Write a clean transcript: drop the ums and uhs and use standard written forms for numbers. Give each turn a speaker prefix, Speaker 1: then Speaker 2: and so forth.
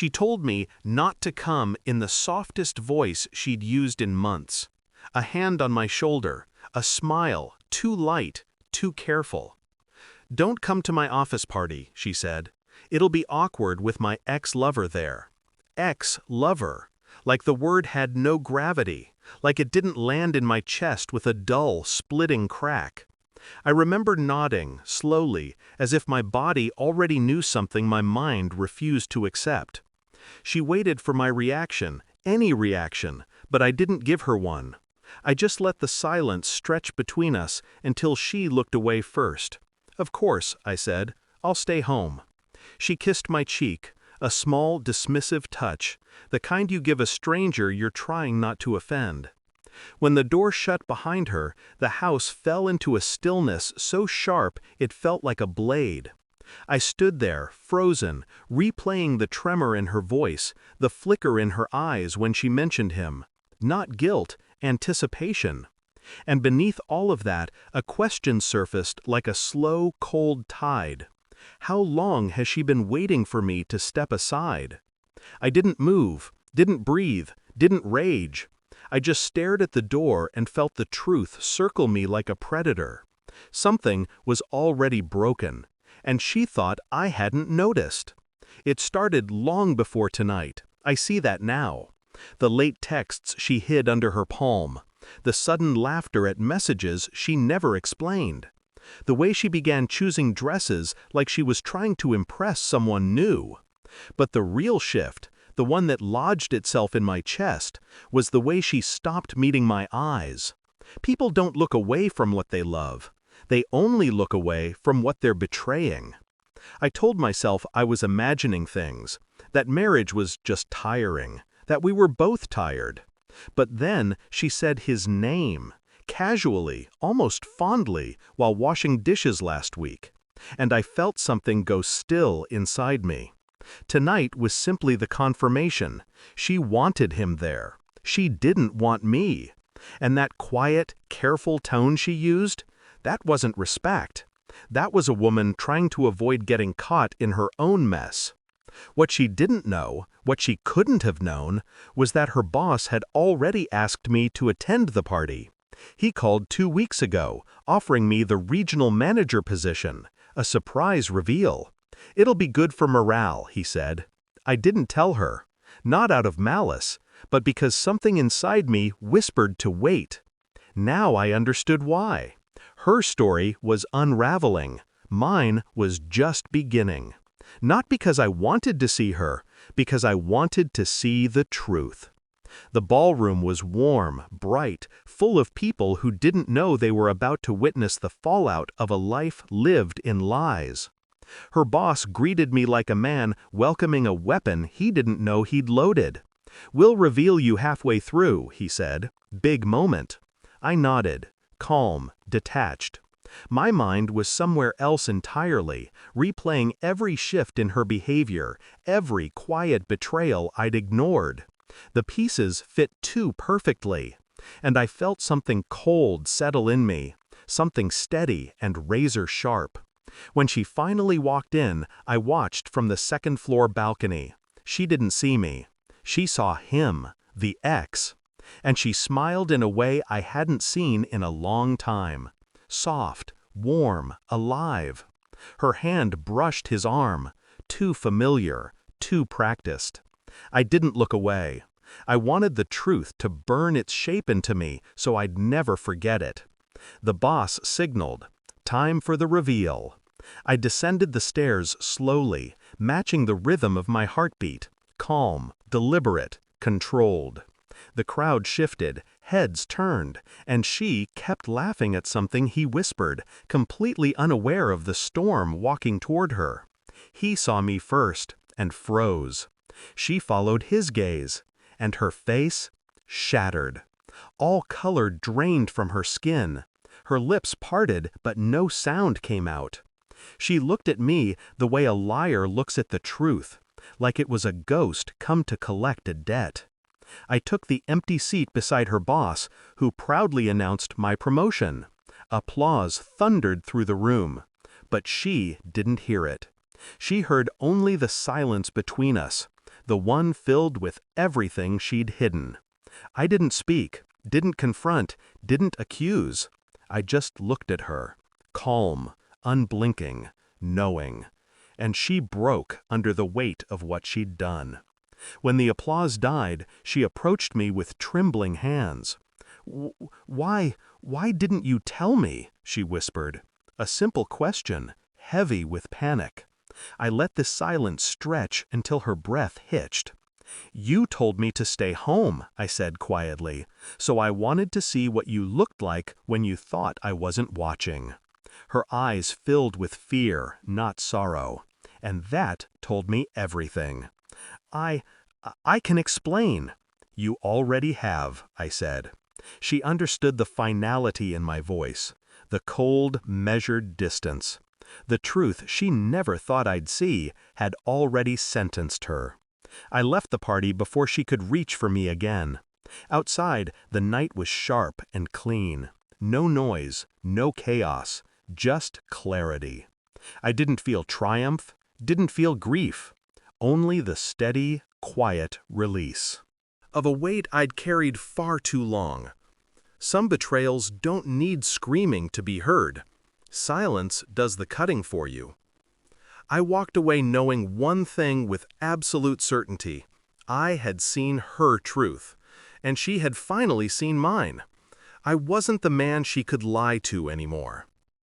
Speaker 1: She told me not to come in the softest voice she'd used in months. A hand on my shoulder, a smile, too light, too careful. "Don't come to my office party," she said. "It'll be awkward with my ex-lover there." Ex-lover. Like the word had no gravity, like it didn't land in my chest with a dull, splitting crack. I remember nodding, slowly, as if my body already knew something my mind refused to accept. She waited for my reaction, any reaction, but I didn't give her one. I just let the silence stretch between us until she looked away first. "Of course," I said, "I'll stay home." She kissed my cheek, a small, dismissive touch, the kind you give a stranger you're trying not to offend. When the door shut behind her, the house fell into a stillness so sharp it felt like a blade. I stood there, frozen, replaying the tremor in her voice, the flicker in her eyes when she mentioned him. Not guilt, anticipation. And beneath all of that, a question surfaced like a slow, cold tide. How long has she been waiting for me to step aside? I didn't move, didn't breathe, didn't rage. I just stared at the door and felt the truth circle me like a predator. Something was already broken, and she thought I hadn't noticed. It started long before tonight. I see that now. The late texts she hid under her palm. The sudden laughter at messages she never explained. The way she began choosing dresses like she was trying to impress someone new. But the real shift, the one that lodged itself in my chest, was the way she stopped meeting my eyes. People don't look away from what they love. They only look away from what they're betraying. I told myself I was imagining things, that marriage was just tiring, that we were both tired. But then she said his name, casually, almost fondly, while washing dishes last week. And I felt something go still inside me. Tonight was simply the confirmation. She wanted him there. She didn't want me. And that quiet, careful tone she used, that wasn't respect. That was a woman trying to avoid getting caught in her own mess. What she didn't know, what she couldn't have known, was that her boss had already asked me to attend the party. He called 2 weeks ago, offering me the regional manager position, a surprise reveal. "It'll be good for morale," he said. I didn't tell her, not out of malice, but because something inside me whispered to wait. Now I understood why. Her story was unraveling. Mine was just beginning. Not because I wanted to see her, because I wanted to see the truth. The ballroom was warm, bright, full of people who didn't know they were about to witness the fallout of a life lived in lies. Her boss greeted me like a man welcoming a weapon he didn't know he'd loaded. "We'll reveal you halfway through," he said. Big moment. I nodded, calm, detached. My mind was somewhere else entirely, replaying every shift in her behavior, every quiet betrayal I'd ignored. The pieces fit too perfectly, and I felt something cold settle in me, something steady and razor sharp. When she finally walked in, I watched from the second-floor balcony. She didn't see me. She saw him, the ex. And she smiled in a way I hadn't seen in a long time. Soft, warm, alive. Her hand brushed his arm, too familiar, too practiced. I didn't look away. I wanted the truth to burn its shape into me so I'd never forget it. The boss signaled. Time for the reveal. I descended the stairs slowly, matching the rhythm of my heartbeat. Calm, deliberate, controlled. The crowd shifted, heads turned, and she kept laughing at something he whispered, completely unaware of the storm walking toward her. He saw me first, and froze. She followed his gaze, and her face shattered. All color drained from her skin. Her lips parted, but no sound came out. She looked at me the way a liar looks at the truth, like it was a ghost come to collect a debt. I took the empty seat beside her boss, who proudly announced my promotion. Applause thundered through the room, but she didn't hear it. She heard only the silence between us, the one filled with everything she'd hidden. I didn't speak, didn't confront, didn't accuse. I just looked at her, calm, unblinking, knowing. And she broke under the weight of what she'd done. When the applause died, she approached me with trembling hands. Why didn't you tell me?" she whispered. A simple question, heavy with panic. I let the silence stretch until her breath hitched. "You told me to stay home," I said quietly, "so I wanted to see what you looked like when you thought I wasn't watching." Her eyes filled with fear, not sorrow. And that told me everything. I can explain." "You already have," I said. She understood the finality in my voice, the cold, measured distance. The truth she never thought I'd see had already sentenced her. I left the party before she could reach for me again. Outside, the night was sharp and clean. No noise, no chaos, just clarity. I didn't feel triumph, didn't feel grief, only the steady, quiet release of a weight I'd carried far too long. Some betrayals don't need screaming to be heard. Silence does the cutting for you. I walked away knowing one thing with absolute certainty. I had seen her truth, and she had finally seen mine. I wasn't the man she could lie to anymore.